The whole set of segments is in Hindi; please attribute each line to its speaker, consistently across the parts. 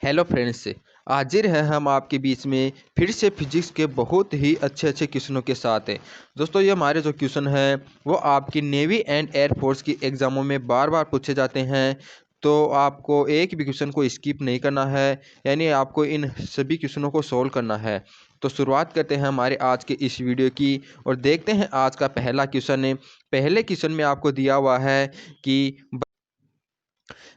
Speaker 1: Hello friends. हाजिर है हम आपके बीच में फिर से फिजिक्स के बहुत ही अच्छे अच्छे क्वेश्चनों के साथ है। दोस्तों ये हमारे जो क्वेश्चन है वो आपकी नेवी एंड एयरफोर्स की एग्ज़ामों में बार बार पूछे जाते हैं। तो आपको एक भी क्वेश्चन को स्किप नहीं करना है, यानी आपको इन सभी क्वेश्चनों को सोल्व करना है। तो शुरुआत करते हैं हमारे आज के इस वीडियो की और देखते हैं आज का पहला क्वेश्चन है। पहले क्वेश्चन में आपको दिया हुआ है कि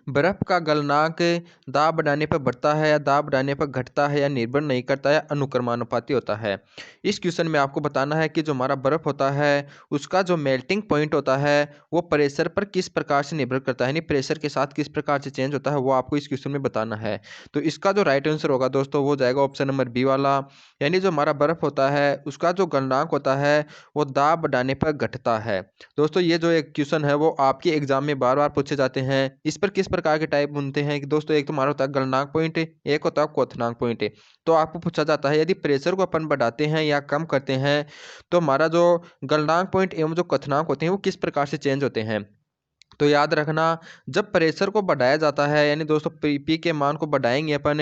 Speaker 1: बर्फ का गलनांक दाब बढ़ाने पर बढ़ता है या दाब बढ़ाने पर घटता है या निर्भर नहीं करता है या अनुक्रमानुपाती होता है। इस क्वेश्चन में आपको बताना है कि जो हमारा बर्फ होता है उसका जो मेल्टिंग पॉइंट होता है वो प्रेशर पर किस प्रकार से निर्भर करता है, यानी प्रेशर के साथ किस प्रकार से चेंज होता है वो आपको इस क्वेश्चन में बताना है। तो इसका जो राइट आंसर होगा दोस्तों वो जाएगा ऑप्शन नंबर बी वाला, यानी जो हमारा बर्फ होता है उसका जो गलनांक होता है वो दाब बढ़ाने पर घटता है। दोस्तों ये जो एक क्वेश्चन है वो आपके एग्जाम में बार बार पूछे जाते हैं। इस पर किस प्रकार के टाइप बनते हैं कि दोस्तों एक तो हमारा होता है गलनांक पॉइंट, एक होता है क्वथनांक पॉइंट। तो आपको पूछा जाता है यदि प्रेशर को अपन बढ़ाते हैं या कम करते हैं तो हमारा जो गलनांक पॉइंट एवं जो क्वथनांक होते हैं वो किस प्रकार से चेंज होते हैं। तो याद रखना, जब प्रेशर को बढ़ाया जाता है यानी दोस्तों पी के मान को बढ़ाएंगे अपन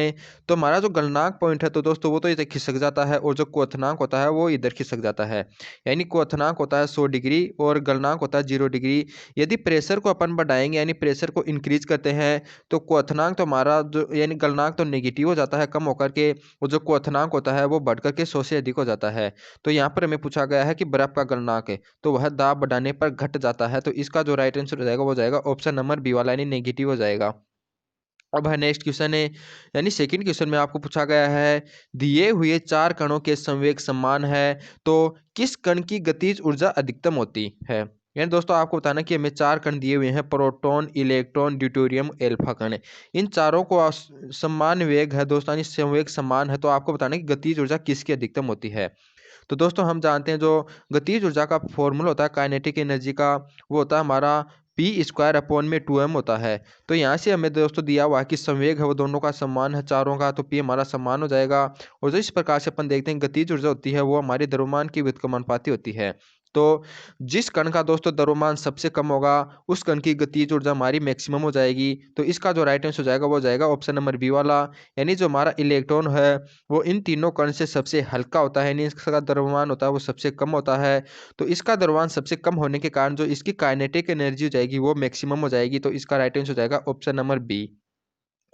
Speaker 1: तो हमारा जो गलनांक पॉइंट है तो दोस्तों वो तो इधर खिसक जाता है और जो क्वथनांक होता है वो इधर खिसक जाता है। यानी क्वथनांक होता है 100 डिग्री और गलनांक होता है 0 डिग्री। यदि प्रेशर को अपन बढ़ाएंगे यानी प्रेशर को इंक्रीज करते हैं तो क्वथनांक तो हमारा जो यानी गलनांक तो नेगेटिव हो जाता है कम होकर के, और जो क्वथनांक होता है वो बढ़ करके 100 से अधिक हो जाता है। तो यहाँ पर हमें पूछा गया है कि बर्फ का गलनांक है तो वह दाब बढ़ाने पर घट जाता है। तो इसका जो राइट आंसर हो जाएगा वो जाएगा ऑप्शन नंबर बी वाला, यानी नेगेटिव हो जाएगा। अब है नेक्स्ट क्वेश्चन है, यानी सेकंड क्वेश्चन में आपको पूछा गया है दिए हुए चार कणों के संवेग समान है तो किस कण की गतिज ऊर्जा अधिकतम होती है। यानी दोस्तों आपको बताना कि हमें चार कण दिए हुए हैं, प्रोटॉन, इलेक्ट्रॉन, ड्यूटेरियम, एल्फा कण। इन चारों को समान वेग है दोस्तों, यानी संवेग समान है, तो आपको बताना कि गतिज ऊर्जा किसकी अधिकतम होती है। तो दोस्तों हम जानते हैं जो गतिज ऊर्जा का फॉर्मूला होता है काइनेटिक एनर्जी का, वो होता है हमारा पी स्क्वायर अपॉन में 2m होता है। तो यहाँ से हमें दोस्तों दिया हुआ है कि संवेग है वो दोनों का समान है चारों का, तो पी हमारा समान हो जाएगा। और जो इस प्रकार से अपन देखते हैं गतिज ऊर्जा होती है वो हमारे द्रव्यमान की व्युत्क्रमानुपाती होती है। तो जिस कण का दोस्तों द्रव्यमान सबसे कम होगा उस कण की गतिज ऊर्जा हमारी मैक्सिमम हो जाएगी। तो इसका जो राइट आंसर हो जाएगा वो जाएगा ऑप्शन नंबर बी वाला, यानी जो हमारा इलेक्ट्रॉन है वो इन तीनों कण से सबसे हल्का होता है, यानी इसका द्रव्यमान होता है वो सबसे कम होता है। तो इसका द्रव्यमान सबसे कम होने के कारण जो इसकी काइनेटिक एनर्जी हो जाएगी वो मैक्सिमम हो जाएगी। तो इसका राइट आंसर हो जाएगा ऑप्शन नंबर बी।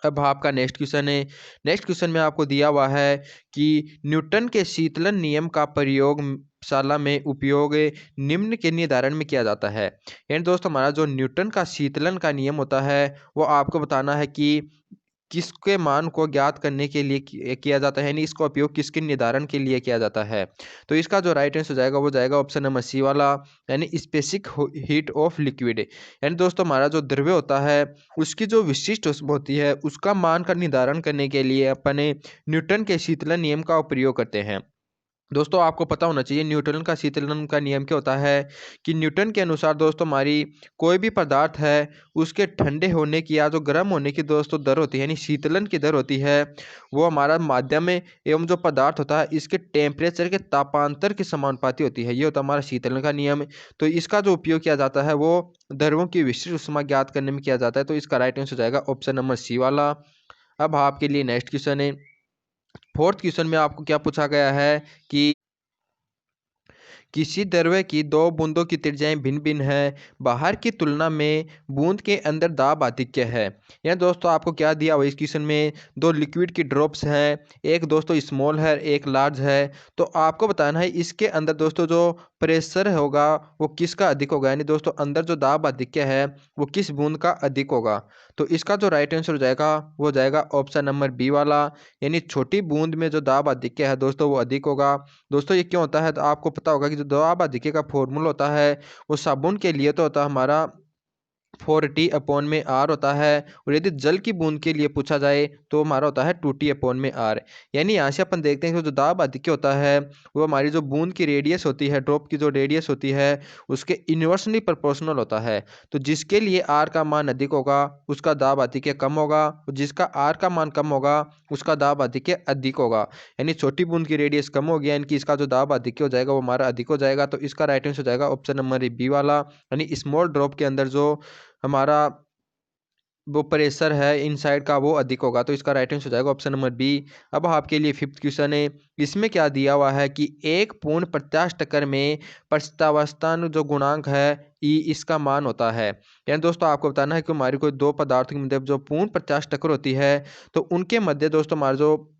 Speaker 1: अब आपका नेक्स्ट क्वेश्चन है। नेक्स्ट क्वेश्चन में आपको दिया हुआ है कि न्यूटन के शीतलन नियम का प्रयोग शाला में उपयोग निम्न के निर्धारण में किया जाता है। यानी दोस्तों हमारा जो न्यूटन का शीतलन का नियम होता है वो आपको बताना है कि किसके मान को ज्ञात करने के लिए किया जाता है, यानी इसका उपयोग किसके निर्धारण के लिए किया जाता है। तो इसका जो राइट आंसर हो जाएगा वो जाएगा ऑप्शन नंबर सी वाला, यानी स्पेसिफिक हीट ऑफ लिक्विड। यानी दोस्तों हमारा जो द्रव्य होता है उसकी जो विशिष्ट ऊष्मा होती है उसका मान का निर्धारण करने के लिए अपने न्यूटन के शीतलन नियम का प्रयोग करते हैं। दोस्तों आपको पता होना चाहिए न्यूटन का शीतलन का नियम क्या होता है कि न्यूटन के अनुसार दोस्तों हमारी कोई भी पदार्थ है उसके ठंडे होने की या जो गर्म होने की दोस्तों दर होती है, यानी शीतलन की दर होती है, वो हमारा माध्यम में एवं जो पदार्थ होता है इसके टेम्परेचर के तापांतर के समानुपाती होती है। ये होता है हमारा शीतलन का नियम। तो इसका जो उपयोग किया जाता है वो द्रव्यों की विशिष्ट ऊष्मा ज्ञात करने में किया जाता है। तो इसका राइट आंसर हो जाएगा ऑप्शन नंबर सी वाला। अब आपके लिए नेक्स्ट क्वेश्चन है। फोर्थ क्वेश्चन में आपको क्या पूछा गया है कि किसी द्रव्य की दो बूंदों की त्रिज्याएं भिन्न भिन्न है, बाहर की तुलना में बूंद के अंदर दाब अधिक है। यह दोस्तों आपको क्या दिया हुआ इस क्वेश्चन में, दो लिक्विड की ड्रॉप्स हैं, एक दोस्तों स्मॉल है एक लार्ज है। तो आपको बताना है इसके अंदर दोस्तों जो प्रेशर होगा वो किसका अधिक होगा, यानी दोस्तों अंदर जो दाब अधिक है वो किस बूंद का अधिक होगा। तो इसका जो राइट आंसर हो जाएगा वो जाएगा ऑप्शन नंबर बी वाला, यानी छोटी बूंद में जो दाब अधिक है दोस्तों वो अधिक होगा। दोस्तों ये क्यों होता है, तो आपको पता होगा कि जो दाब अधिक्य का फॉर्मूला होता है वो साबुन के लिए तो होता है हमारा 4T अपॉन में R होता है, और यदि जल की बूंद के लिए पूछा जाए तो हमारा होता है 2T अपॉन में R। यानी यहाँ से अपन देखते हैं कि जो दाब अधिक्य होता है वो हमारी जो बूंद की रेडियस होती है, ड्रॉप की जो रेडियस होती है उसके इन्वर्सली प्रोपोर्शनल होता है। तो जिसके लिए R का मान अधिक होगा उसका दाब अधिक्य कम होगा, और जिसका R का मान कम होगा उसका दाब अधिक्य अधिक होगा। यानी छोटी बूंद की रेडियस कम हो गया, यानी कि इसका जो दाब अधिक्य हो जाएगा वो हमारा अधिक हो जाएगा। तो इसका राइट आंसर हो जाएगा ऑप्शन नंबर बी वाला, यानी स्मॉल ड्रॉप के अंदर जो हमारा वो प्रेशर है इनसाइड का वो अधिक होगा। तो इसका राइट आंसर हो जाएगा ऑप्शन नंबर बी। अब आपके लिए फिफ्थ क्वेश्चन है। इसमें क्या दिया हुआ है कि एक पूर्ण प्रत्यास्थ टक्कर में प्रस्तावस्थान जो गुणांक है ई इसका मान होता है। यानी दोस्तों आपको बताना है कि हमारी कोई दो पदार्थों के मध्य जो पूर्ण प्रत्यास्थ टक्कर होती है तो उनके मध्य दोस्तों हमारा जो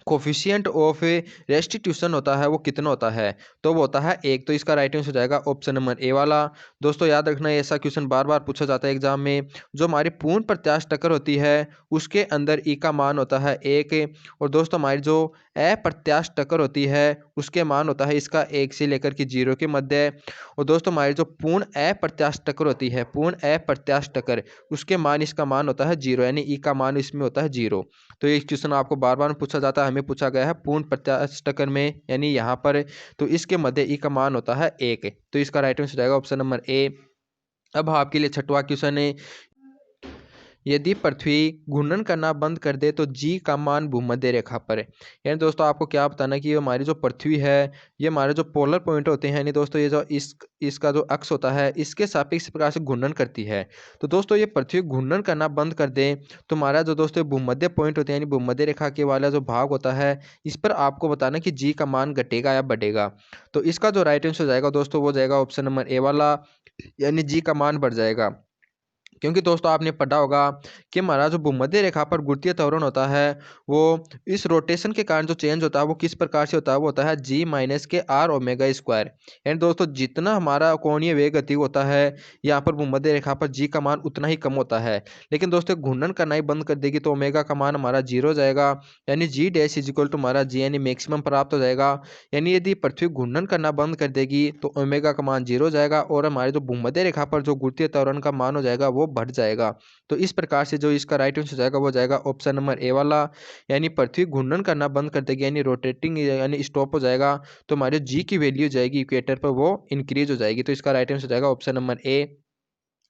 Speaker 1: कोफिशिएंट ऑफ रेस्टिट्यूशन होता है वो कितना होता है, तो वो होता है एक। तो इसका राइट आंसर हो जाएगा ऑप्शन नंबर ए वाला। दोस्तों याद रखना ऐसा क्वेश्चन बार बार पूछा जाता है एग्जाम में। जो हमारी पूर्ण प्रत्यास्थ टक्कर होती है उसके अंदर ई का मान होता है एक, और दोस्तों हमारी जो अप्रत्यास्थ टक्कर होती है उसके मान होता है इसका एक से लेकर के जीरो के मध्य। और दोस्तों हमारी जो पूर्ण अप्रत्यास्थ टक्कर होती है, पूर्ण अप्रत्यास्थ टक्कर, उसके मान इसका मान होता है जीरो, यानी ई का मान इसमें होता है जीरो। तो ये क्वेश्चन आपको बार बार पूछा जाता है, हमें पूछा गया है पूर्ण प्रत्यास्थ टक्कर में यानी यहाँ पर, तो इसके मध्य ई का मान होता है एक। तो इसका राइट आंसर हो जाएगा ऑप्शन नंबर ए। अब आपके लिए छठवां क्वेश्चन है। यदि पृथ्वी घूर्णन करना बंद कर दे तो जी का मान भूमध्य रेखा पर है। यानी दोस्तों आपको क्या बताना है कि हमारी जो पृथ्वी है ये हमारे जो पोलर पॉइंट होते हैं, यानी दोस्तों ये जो इसका जो अक्ष होता है इसके सापेक्ष इस प्रकार से घूर्णन करती है। तो दोस्तों ये पृथ्वी घूर्णन करना बंद कर दे तो हमारा जो दोस्तों भूमध्य पॉइंट होते हैं यानी भूमध्य रेखा के वाला जो भाग होता है इस पर आपको बताना कि जी का मान घटेगा या बढ़ेगा। तो इसका जो राइट आंसर हो जाएगा दोस्तों वो जाएगा ऑप्शन नंबर ए वाला, यानी जी का मान बढ़ जाएगा। क्योंकि दोस्तों आपने पढ़ा होगा कि हमारा जो भूमध्य रेखा पर गुरुत्वीय त्वरण होता है वो इस रोटेशन के कारण जो चेंज होता है वो किस प्रकार से होता है, वो होता है जी माइनस के आर ओमेगा स्क्वायर। यानी दोस्तों जितना हमारा कोणीय वेग गति होता है यहाँ पर भूमध्य रेखा पर जी का मान उतना ही कम होता है। लेकिन दोस्तों घूर्णन करना ही बंद कर देगी तो ओमेगा का मान हमारा जीरो जाएगा, यानी जी डैश इज इक्वल टू हमारा जी यानी मैक्सिमम प्राप्त हो जाएगा। यानी यदि पृथ्वी घूर्णन करना बंद कर देगी तो ओमेगा का मान जीरो जाएगा और हमारे जो भूमध्य रेखा पर जो गुरुत्वीय त्वरण का मान हो जाएगा वो बढ़ जाएगा। तो इस प्रकार से जो इसका राइट आंसर हो जाएगा वो जाएगा ऑप्शन नंबर ए वाला, यानी पृथ्वी घूर्णन करना बंद कर देगी यानी रोटेटिंग यानी स्टॉप हो जाएगा तो हमारे जी की वैल्यू जाएगी इक्वेटर पर वो इंक्रीज हो जाएगी। तो इसका राइट आंसर हो जाएगा ऑप्शन नंबर ए।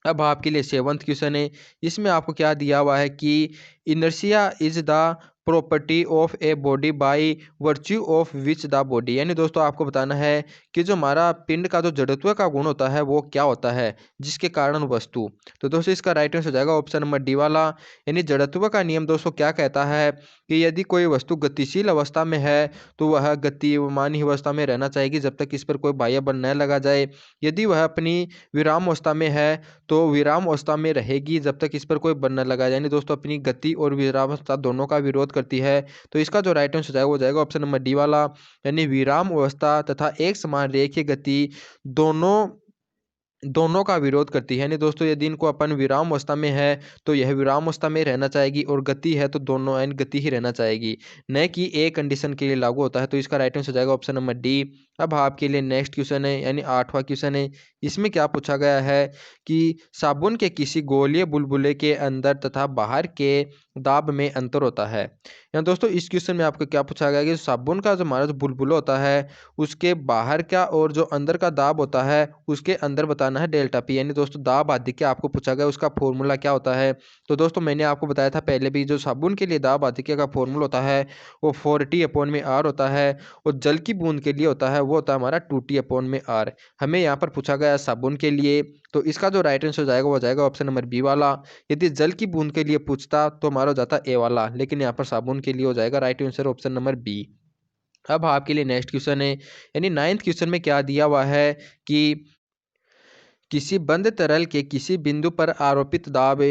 Speaker 1: अब आपके लिए सेवंथ क्वेश्चन है। इसमें आपको क्या दिया हुआ है कि inertia is the property of a body by virtue of which the body, यानी दोस्तों आपको बताना है कि जो हमारा पिंड का जो जड़त्व का गुण होता है वो क्या होता है जिसके कारण वस्तु। तो दोस्तों इसका राइट आंसर हो जाएगा ऑप्शन नंबर डी वाला, यानी जड़त्व का नियम दोस्तों क्या कहता है कि यदि कोई वस्तु गतिशील अवस्था में है तो वह गतिमान ही अवस्था में रहना चाहेगी जब तक इस पर कोई बाह्य बल न लगा जाए। यदि वह अपनी विराम अवस्था में है तो विराम अवस्था में रहेगी जब तक इस पर कोई बल न लगाया, यानी दोस्तों अपनी गति और विराम अवस्था दोनों का विरोध करती है। तो इसका जो राइट आंसर हो जाएगा वो जाएगा ऑप्शन नंबर डी वाला, यानी विराम अवस्था तथा एक समान रेखीय गति दोनों दोनों का विरोध करती है। यानी दोस्तों यदि इनको अपन विराम अवस्था में है तो यह विराम अवस्था में रहना चाहेगी और गति है तो दोनों यानी गति ही रहना चाहेगी, न कि ए कंडीशन के लिए लागू होता है। तो इसका राइट आंसर हो जाएगा ऑप्शन नंबर डी। अब आपके लिए नेक्स्ट क्वेश्चन है यानी आठवां क्वेश्चन है। इसमें क्या पूछा गया है कि साबुन के किसी गोलीय बुलबुले के अंदर तथा बाहर के दाब में अंतर होता है। यहाँ दोस्तों इस क्वेश्चन में आपको क्या पूछा गया है कि साबुन का जो हमारा जो बुलबुला होता है उसके बाहर का और जो अंदर का दाब होता है उसके अंदर बताना है डेल्टा पी, यानी दोस्तों दाब आधिक्य आपको पूछा गया उसका फॉर्मूला क्या होता है। तो दोस्तों मैंने आपको बताया था पहले भी, जो साबुन के लिए दाब आधिक्य का फॉर्मूला होता है वो 4T/R होता है, और जल की बूंद के लिए होता है वो होता है हमारा 2T/R। हमें यहाँ पर पूछा गया साबुन के लिए, तो इसका जो राइट आंसर हो जाएगा वो जाएगा ऑप्शन नंबर बी वाला। यदि जल की बूंद के लिए पूछता तो हमारा हो जाता ए वाला, लेकिन यहाँ पर साबुन के लिए हो जाएगा right answer option number B. अब आपके लिए नेक्स्ट क्वेश्चन है, यानी नाइन्थ क्वेश्चन में क्या दिया हुआ है कि किसी बंद तरल के किसी बिंदु पर आरोपित दाब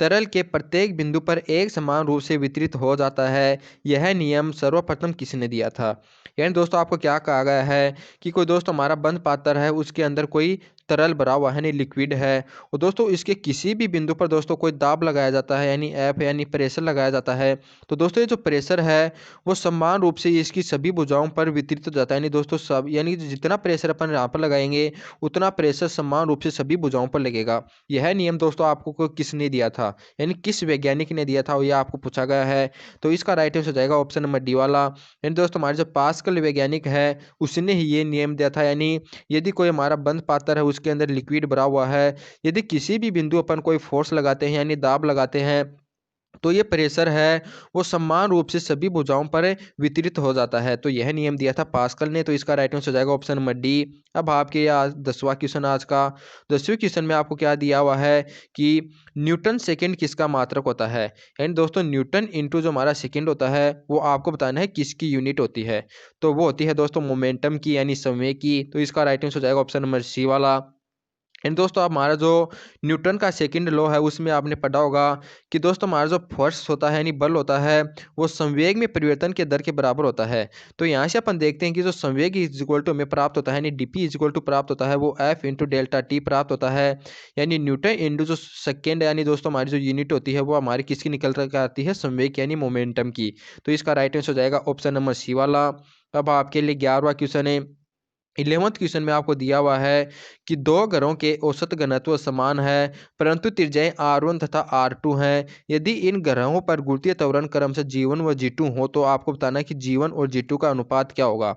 Speaker 1: तरल के प्रत्येक बिंदु पर एक समान रूप से वितरित हो जाता है। यह नियम सर्वप्रथम किसने दिया था। यानी दोस्तों आपको क्या कहा गया है कि कोई दोस्त हमारा बंद पात्र है उसके अंदर कोई तरल भरा हुआ है, यानी लिक्विड है, और दोस्तों इसके किसी भी बिंदु पर दोस्तों कोई दाब लगाया जाता है यानी एफ यानी प्रेशर लगाया जाता है। तो दोस्तों ये जो प्रेशर है वो समान रूप से इसकी सभी भुजाओं पर वितरित हो जाता है, यानी दोस्तों सब यानी जितना प्रेशर अपन यहाँ पर लगाएंगे उतना प्रेशर समान रूप से सभी भुजाओं पर लगेगा। यह नियम दोस्तों आपको किसने दिया था, यानी किस वैज्ञानिक ने दिया था, यह आपको पूछा गया है। तो इसका राइट आंसर हो जाएगा ऑप्शन नंबर डी वाला, यानी दोस्तों हमारे जो पास्कल वैज्ञानिक है उसने ही ये नियम दिया था। यानी यदि कोई हमारा बंद पात्र है उसके अंदर लिक्विड भरा हुआ है, यदि किसी भी बिंदु अपन कोई फोर्स लगाते हैं यानी दाब लगाते हैं तो ये प्रेशर है वो समान रूप से सभी भुजाओं पर वितरित हो जाता है। तो यह नियम दिया था पास्कल ने। तो इसका राइट आंसर हो जाएगा ऑप्शन नंबर डी। अब आपके आज 10वां क्वेश्चन आज का 10वें क्वेश्चन में आपको क्या दिया हुआ है कि न्यूटन सेकंड किसका मात्रक होता है। एंड दोस्तों न्यूटन इंटू जो हमारा सेकंड होता है वो आपको बताना है किसकी यूनिट होती है। तो वो होती है दोस्तों मोमेंटम की यानी समय की। तो इसका राइट आंसर हो जाएगा ऑप्शन नंबर सी वाला। एंड दोस्तों आप हमारा जो न्यूटन का सेकंड लॉ है उसमें आपने पढ़ा होगा कि दोस्तों हमारा जो फोर्स होता है यानी बल होता है वो संवेग में परिवर्तन के दर के बराबर होता है। तो यहाँ से अपन देखते हैं कि जो संवेग इज इक्वल टू हमें प्राप्त होता है यानी डीपी इज इक्वल टू प्राप्त होता है वो एफ इंटू डेल्टा टी प्राप्त होता है। यानी न्यूटन इंटू जो सेकेंड यानी दोस्तों हमारी जो यूनिट होती है वो हमारी किसकी निकल कर आती है संवेग यानी मोमेंटम की। तो इसका राइट आंसर हो जाएगा ऑप्शन नंबर सी वाला। अब आपके लिए 11वां क्वेश्चन है। 11वें क्वेश्चन में आपको दिया हुआ है कि दो घरों के औसत घनत्व समान है परंतु त्रिज्याएं R1 तथा R2 हैं। यदि इन ग्रहों पर गुरुत्वीय त्वरण क्रम से G1 व G2 हो तो आपको बताना है कि G1 और G2 का अनुपात क्या होगा।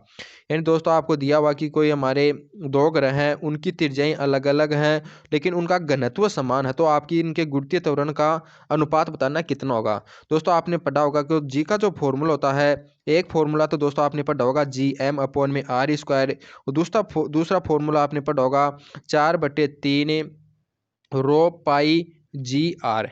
Speaker 1: यानी दोस्तों आपको दिया हुआ कि कोई हमारे दो ग्रह हैं उनकी त्रिज्याएं अलग अलग हैं लेकिन उनका घनत्व समान है। तो आपकी इनके गुरुत्वीय त्वरण का अनुपात बताना कितना होगा। दोस्तों आपने पढ़ा होगा कि जी का जो फॉर्मूला होता है एक फॉर्मूला तो दोस्तों आपने पढ़ा होगा Gm/r²। दूसरा फॉर्मूला आपने पढ़ा होगा 4/3 रो पाई GR।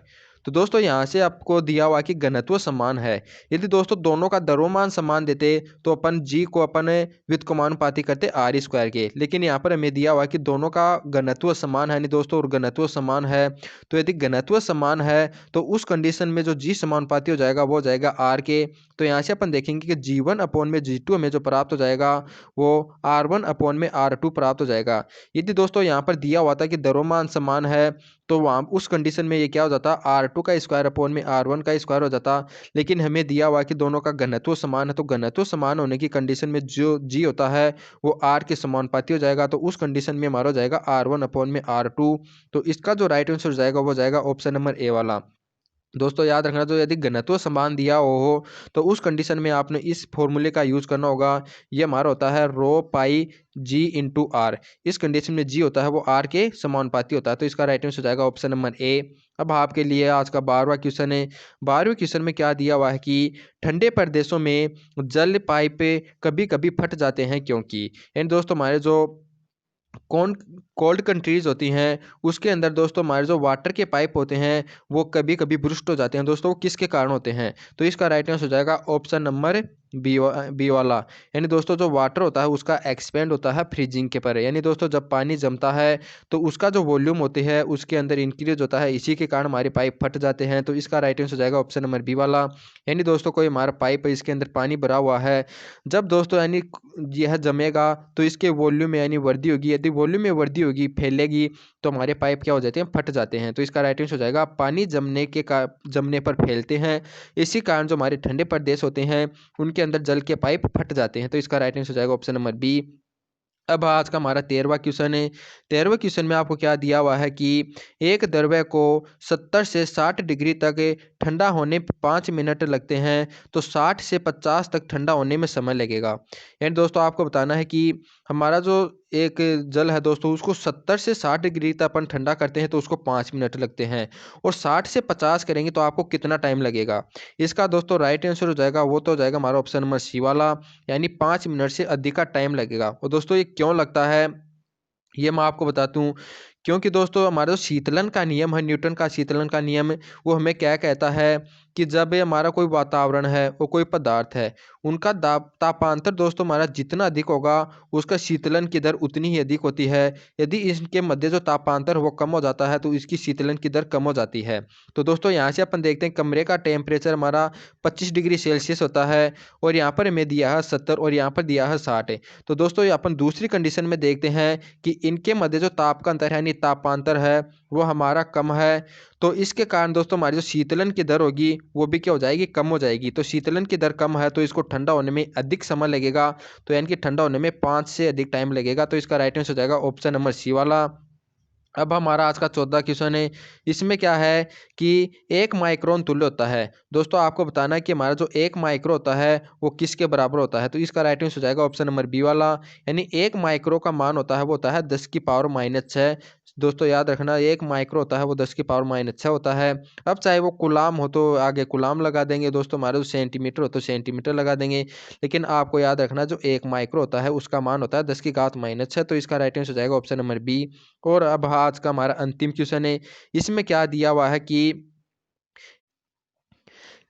Speaker 1: तो दोस्तों यहाँ से आपको दिया हुआ कि घनत्व समान है। यदि दोस्तों दोनों का द्रव्यमान समान देते तो अपन जी को अपन व्युत्क्रमानुपाती करते R² के। लेकिन यहाँ पर हमें दिया हुआ कि दोनों का घनत्व समान है नहीं दोस्तों और घनत्व समान है। तो यदि घनत्व समान है तो उस कंडीशन में जो जी समानुपाती हो जाएगा वो हो जाएगा R के। तो यहाँ से अपन देखेंगे कि G1/G2 हमें जो प्राप्त हो जाएगा वो R1/R2 प्राप्त हो जाएगा। यदि दोस्तों यहाँ पर दिया हुआ था कि द्रव्यमान समान है तो वहाँ उस कंडीशन में ये क्या हो जाता R2 का स्क्वायर अपॉन में R1 का स्क्वायर हो जाता। लेकिन हमें दिया हुआ कि दोनों का घनत्व समान है तो घनत्व समान होने की कंडीशन में जो जी होता है वो R के समानुपाती हो जाएगा। तो उस कंडीशन में हमारा हो जाएगा R1/R2। तो इसका जो राइट आंसर हो जाएगा वो जाएगा ऑप्शन नंबर ए वाला। दोस्तों याद रखना जो यदि घनत्व समान दिया हो तो उस कंडीशन में आपने इस फॉर्मूले का यूज करना होगा। ये हमारा होता है रो पाई जी इंटू आर। इस कंडीशन में जी होता है वो आर के समानुपाती होता है। तो इसका राइट आंसर हो जाएगा ऑप्शन नंबर ए। अब आपके लिए आज का 12वां क्वेश्चन है। 12वें क्वेश्चन में क्या दिया हुआ है कि ठंडे प्रदेशों में जल पाइप कभी कभी फट जाते हैं क्योंकि। एंड दोस्तों हमारे जो कौन कोल्ड कंट्रीज होती हैं उसके अंदर दोस्तों हमारे जो वाटर के पाइप होते हैं वो कभी कभी बुस्ट हो जाते हैं दोस्तों। वो किसके कारण होते हैं। तो इसका राइट आंसर हो जाएगा ऑप्शन नंबर बी वाला। यानी दोस्तों जो वाटर होता है उसका एक्सपेंड होता है फ्रीजिंग के पर। यानी दोस्तों जब पानी जमता है तो उसका जो वॉल्यूम होती है उसके अंदर इंक्रीज होता है इसी के कारण हमारे पाइप फट जाते हैं। तो इसका राइट आंसर हो जाएगा ऑप्शन नंबर बी वाला। यानी दोस्तों कोई हमारा पाइप है इसके अंदर पानी भरा हुआ है जब दोस्तों यानी यह जमेगा तो इसके वॉल्यूम में यानी वृद्धि होगी। यदि वॉल्यूम में वृद्धि होगी फैलेगी तो हमारे पाइप क्या हो जाते हैं फट जाते हैं। तो इसका राइट आंसर हो जाएगा पानी जमने पर फैलते हैं इसी कारण जो हमारे ठंडे प्रदेश होते हैं उनके अंदर जल के पाइप फट जाते हैं। तो इसका राइट आंसर हो जाएगा ऑप्शन नंबर बी। अब आज का हमारा 13वां क्वेश्चन है। 13वें क्वेश्चन में आपको क्या दिया हुआ है कि एक द्रव्य को 70 से 60 डिग्री तक ठंडा होने 5 मिनट लगते हैं तो 60 से 50 तक ठंडा होने में समय लगेगा। एंड दोस्तों आपको बताना है कि हमारा जो एक जल है दोस्तों उसको 70 से 60 डिग्री तक अपन ठंडा करते हैं तो उसको 5 मिनट लगते हैं और 60 से 50 करेंगे तो आपको कितना टाइम लगेगा। इसका दोस्तों राइट आंसर हो जाएगा वो तो हो जाएगा हमारा ऑप्शन नंबर सी वाला। यानी 5 मिनट से अधिक का टाइम लगेगा। और दोस्तों ये क्यों लगता है ये मैं आपको बताता हूँ। क्योंकि दोस्तों हमारा जो शीतलन का नियम है न्यूटन का शीतलन का नियम वो हमें क्या कहता है कि जब ये हमारा कोई वातावरण है वो कोई पदार्थ है उनका तापांतर दोस्तों हमारा जितना अधिक होगा उसका शीतलन की दर उतनी ही अधिक होती है। यदि इसके मध्य जो तापांतर वो कम हो जाता है तो इसकी शीतलन की दर कम हो जाती है। तो दोस्तों यहाँ से अपन देखते हैं कमरे का टेम्परेचर हमारा 25 डिग्री सेल्सियस होता है और यहाँ पर हमें दिया है 70 और यहाँ पर दिया है 60। तो दोस्तों ये अपन दूसरी कंडीशन में देखते हैं कि इनके मध्य जो ताप का अंतर है यानी तापांतर है वो हमारा कम है। तो इसके कारण दोस्तों हमारी जो शीतलन की दर होगी वो भी क्या हो जाएगी कम हो जाएगी। तो शीतलन की दर कम है तो इसको ठंडा होने में अधिक समय लगेगा। तो यानी कि ठंडा होने में 5 से अधिक टाइम लगेगा। तो इसका राइट आंसर हो जाएगा ऑप्शन नंबर सी वाला। अब हमारा आज का 14 क्वेश्चन है। इसमें क्या है कि 1 माइक्रोन तुल्य होता है। दोस्तों आपको बताना है कि हमारा जो 1 माइक्रो होता है वो किसके बराबर होता है। तो इसका राइट आंसर हो जाएगा ऑप्शन नंबर बी वाला। यानी 1 माइक्रो का मान होता है वो होता है 10 की पावर -6 दोस्तों याद रखना 1 माइक्रो होता है वो 10 की पावर -6 होता है। अब चाहे वो कूलाम हो तो आगे कूलाम लगा देंगे दोस्तों, हमारे जो सेंटीमीटर हो तो सेंटीमीटर लगा देंगे। लेकिन आपको याद रखना जो 1 माइक्रो होता है उसका मान होता है 10 की घात -6, तो इसका राइट आंसर हो जाएगा ऑप्शन नंबर बी। और अब आज का हमारा अंतिम क्वेश्चन है। इसमें क्या दिया हुआ है कि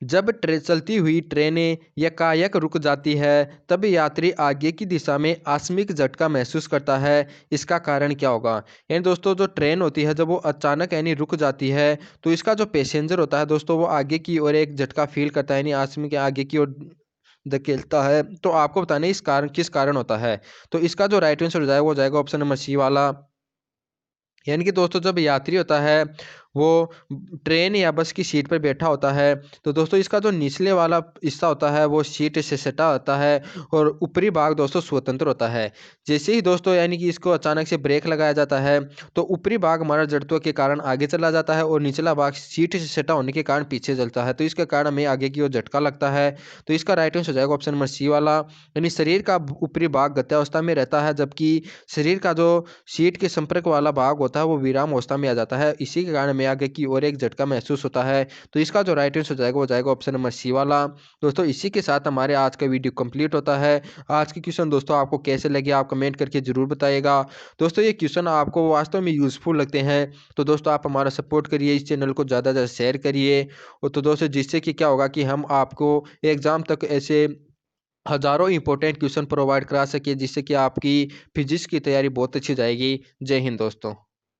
Speaker 1: जब चलती हुई ट्रेनें यकायक रुक जाती है तब यात्री आगे की दिशा में आकस्मिक झटका महसूस करता है, इसका कारण क्या होगा। यानी दोस्तों जो ट्रेन होती है जब वो अचानक यानी रुक जाती है तो इसका जो पैसेंजर होता है दोस्तों वो आगे की ओर एक झटका फील करता है, यानी आकस्मिक आगे की ओर धकेलता है। तो आपको बताना है इस कारण किस कारण होता है। तो इसका जो राइट आंसर हो जाएगा वो हो जाएगा ऑप्शन नंबर सी वाला। यानी कि दोस्तों जब यात्री होता है वो ट्रेन या बस की सीट पर बैठा होता है तो दोस्तों इसका जो निचले वाला हिस्सा होता है वो सीट से सटा होता है और ऊपरी भाग दोस्तों स्वतंत्र होता है। जैसे ही दोस्तों यानी कि इसको अचानक से ब्रेक लगाया जाता है तो ऊपरी भाग हमारा जड़त्व के कारण आगे चला जाता है और निचला भाग सीट से सटा होने के कारण पीछे चलता है, तो इसके कारण हमें आगे की ओर झटका लगता है। तो इसका राइट आंसर हो जाएगा ऑप्शन नंबर सी वाला। यानी शरीर का ऊपरी भाग गत्यावस्था में रहता है जबकि शरीर का जो सीट के संपर्क वाला भाग होता है वो विराम अवस्था में आ जाता है, इसी के कारण हमें आगे की ओर एक झटका महसूस होता है। तो इसका जो राइट आंसर हो जाएगा वो जाएगा ऑप्शन नंबर सी वाला। दोस्तों इसी के साथ हमारे आज का वीडियो कंप्लीट होता है। आज के क्वेश्चन दोस्तों आपको कैसे लगे आप कमेंट करके जरूर बताइएगा। दोस्तों ये क्वेश्चन आपको वास्तव में यूजफुल लगते हैं तो दोस्तों आप हमारा सपोर्ट करिए, इस चैनल को ज़्यादा से ज़्यादा शेयर करिए। और तो दोस्तों जिससे कि क्या होगा कि हम आपको एग्जाम तक ऐसे हजारों इंपॉर्टेंट क्वेश्चन प्रोवाइड करा सके जिससे कि आपकी फिजिक्स की तैयारी बहुत अच्छी जाएगी। जय हिंद दोस्तों।